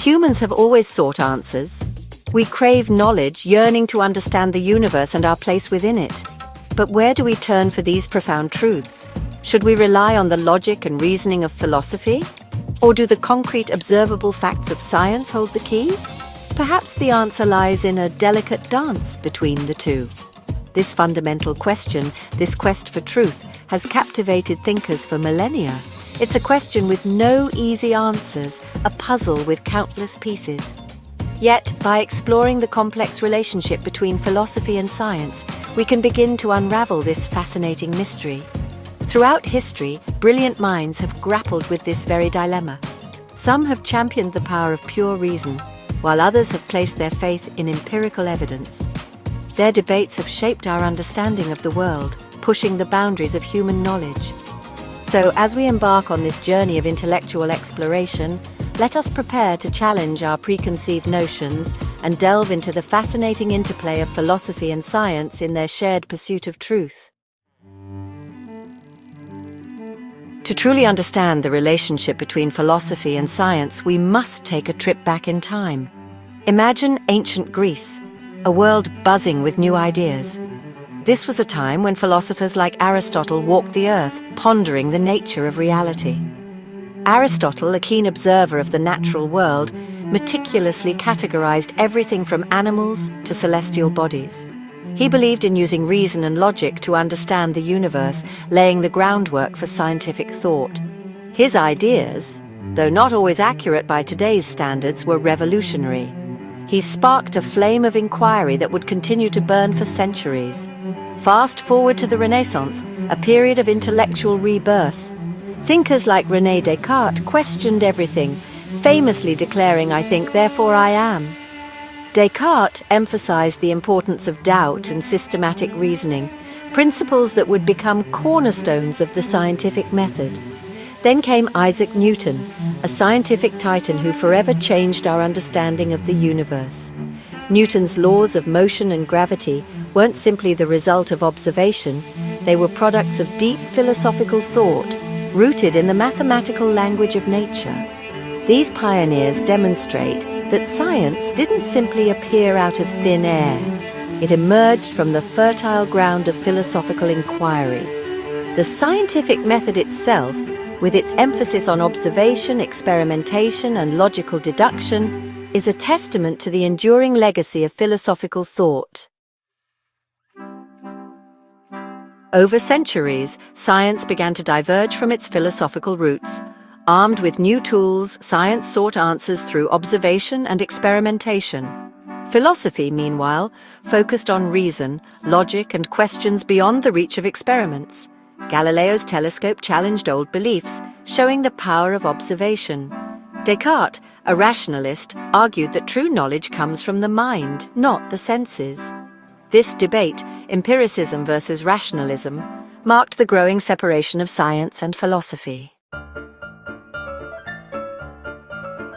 Humans have always sought answers. We crave knowledge, yearning to understand the universe and our place within it. But where do we turn for these profound truths? Should we rely on the logic and reasoning of philosophy? Or do the concrete, observable facts of science hold the key? Perhaps the answer lies in a delicate dance between the two. This fundamental question, this quest for truth, has captivated thinkers for millennia. It's a question with no easy answers, a puzzle with countless pieces. Yet, by exploring the complex relationship between philosophy and science, we can begin to unravel this fascinating mystery. Throughout history, brilliant minds have grappled with this very dilemma. Some have championed the power of pure reason, while others have placed their faith in empirical evidence. Their debates have shaped our understanding of the world, pushing the boundaries of human knowledge. So, as we embark on this journey of intellectual exploration, let us prepare to challenge our preconceived notions and delve into the fascinating interplay of philosophy and science in their shared pursuit of truth. To truly understand the relationship between philosophy and science, we must take a trip back in time. Imagine ancient Greece, a world buzzing with new ideas. This was a time when philosophers like Aristotle walked the earth, pondering the nature of reality. Aristotle, a keen observer of the natural world, meticulously categorized everything from animals to celestial bodies. He believed in using reason and logic to understand the universe, laying the groundwork for scientific thought. His ideas, though not always accurate by today's standards, were revolutionary. He sparked a flame of inquiry that would continue to burn for centuries. Fast forward to the Renaissance, a period of intellectual rebirth. Thinkers like René Descartes questioned everything, famously declaring, "I think, therefore I am." Descartes emphasized the importance of doubt and systematic reasoning, principles that would become cornerstones of the scientific method. Then came Isaac Newton, a scientific titan who forever changed our understanding of the universe. Newton's laws of motion and gravity weren't simply the result of observation, they were products of deep philosophical thought, rooted in the mathematical language of nature. These pioneers demonstrate that science didn't simply appear out of thin air. It emerged from the fertile ground of philosophical inquiry. The scientific method itself, with its emphasis on observation, experimentation, and logical deduction, is a testament to the enduring legacy of philosophical thought. Over centuries, science began to diverge from its philosophical roots. Armed with new tools, science sought answers through observation and experimentation. Philosophy, meanwhile, focused on reason, logic, and questions beyond the reach of experiments. Galileo's telescope challenged old beliefs, showing the power of observation. Descartes, a rationalist, argued that true knowledge comes from the mind, not the senses. This debate, empiricism versus rationalism, marked the growing separation of science and philosophy.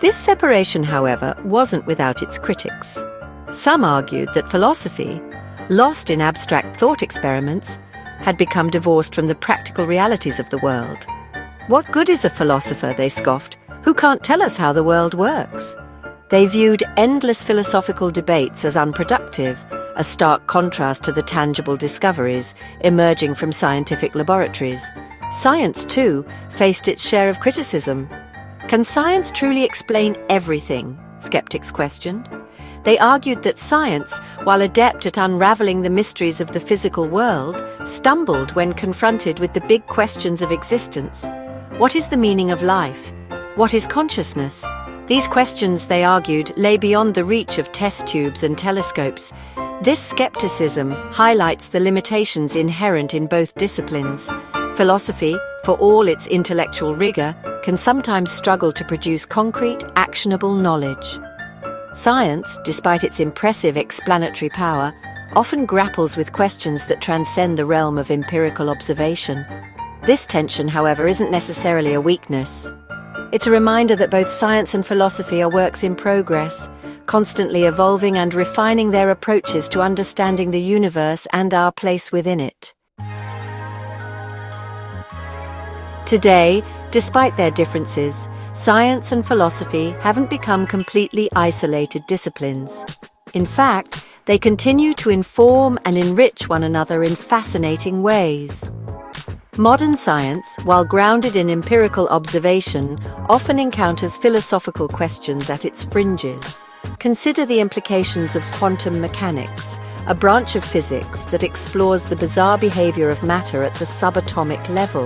This separation, however, wasn't without its critics. Some argued that philosophy, lost in abstract thought experiments, had become divorced from the practical realities of the world. "What good is a philosopher?" they scoffed, "who can't tell us how the world works?" They viewed endless philosophical debates as unproductive, a stark contrast to the tangible discoveries emerging from scientific laboratories. Science, too, faced its share of criticism. Can science truly explain everything? Skeptics questioned. They argued that science, while adept at unraveling the mysteries of the physical world, stumbled when confronted with the big questions of existence. What is the meaning of life? What is consciousness? These questions, they argued, lay beyond the reach of test tubes and telescopes. This skepticism highlights the limitations inherent in both disciplines. Philosophy, for all its intellectual rigor, can sometimes struggle to produce concrete, actionable knowledge. Science, despite its impressive explanatory power, often grapples with questions that transcend the realm of empirical observation. This tension, however, isn't necessarily a weakness. It's a reminder that both science and philosophy are works in progress, constantly evolving and refining their approaches to understanding the universe and our place within it. Today, despite their differences, Science and philosophy haven't become completely isolated disciplines. In fact, they continue to inform and enrich one another in fascinating ways. Modern science, while grounded in empirical observation, often encounters philosophical questions at its fringes. Consider the implications of quantum mechanics, a branch of physics that explores the bizarre behavior of matter at the subatomic level.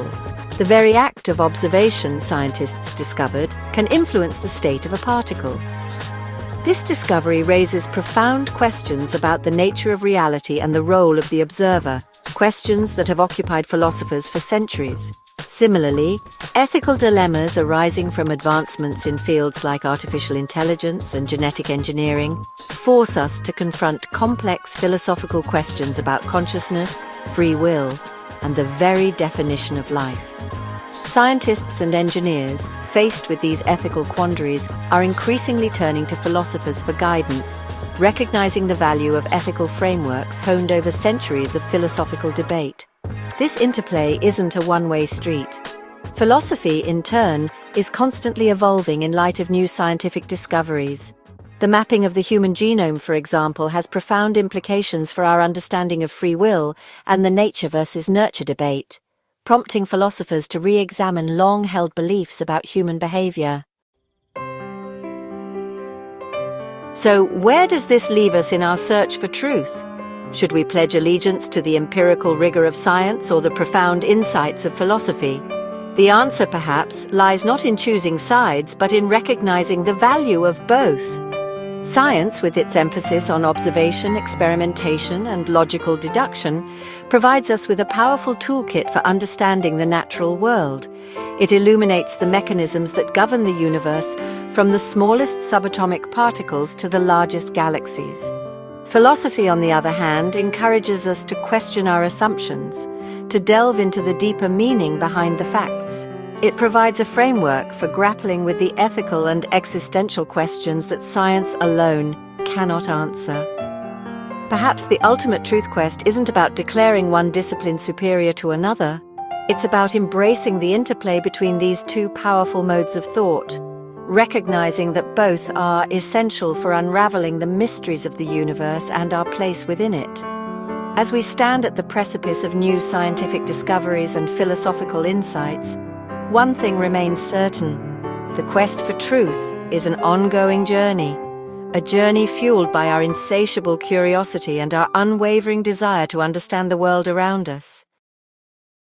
The very act of observation, scientists discovered, can influence the state of a particle. This discovery raises profound questions about the nature of reality and the role of the observer, questions that have occupied philosophers for centuries. Similarly, ethical dilemmas arising from advancements in fields like artificial intelligence and genetic engineering force us to confront complex philosophical questions about consciousness, free will, and the very definition of life. Scientists and engineers, faced with these ethical quandaries, are increasingly turning to philosophers for guidance, recognizing the value of ethical frameworks honed over centuries of philosophical debate. This interplay isn't a one-way street. Philosophy, in turn, is constantly evolving in light of new scientific discoveries. The mapping of the human genome, for example, has profound implications for our understanding of free will and the nature versus nurture debate, prompting philosophers to re-examine long-held beliefs about human behavior. So, where does this leave us in our search for truth? Should we pledge allegiance to the empirical rigor of science or the profound insights of philosophy? The answer, perhaps, lies not in choosing sides, but in recognizing the value of both. Science, with its emphasis on observation, experimentation, and logical deduction, provides us with a powerful toolkit for understanding the natural world. It illuminates the mechanisms that govern the universe, from the smallest subatomic particles to the largest galaxies. Philosophy, on the other hand, encourages us to question our assumptions, to delve into the deeper meaning behind the facts. It provides a framework for grappling with the ethical and existential questions that science alone cannot answer. Perhaps the ultimate truth quest isn't about declaring one discipline superior to another. It's about embracing the interplay between these two powerful modes of thought, recognizing that both are essential for unraveling the mysteries of the universe and our place within it. As we stand at the precipice of new scientific discoveries and philosophical insights, one thing remains certain: the quest for truth is an ongoing journey, a journey fueled by our insatiable curiosity and our unwavering desire to understand the world around us.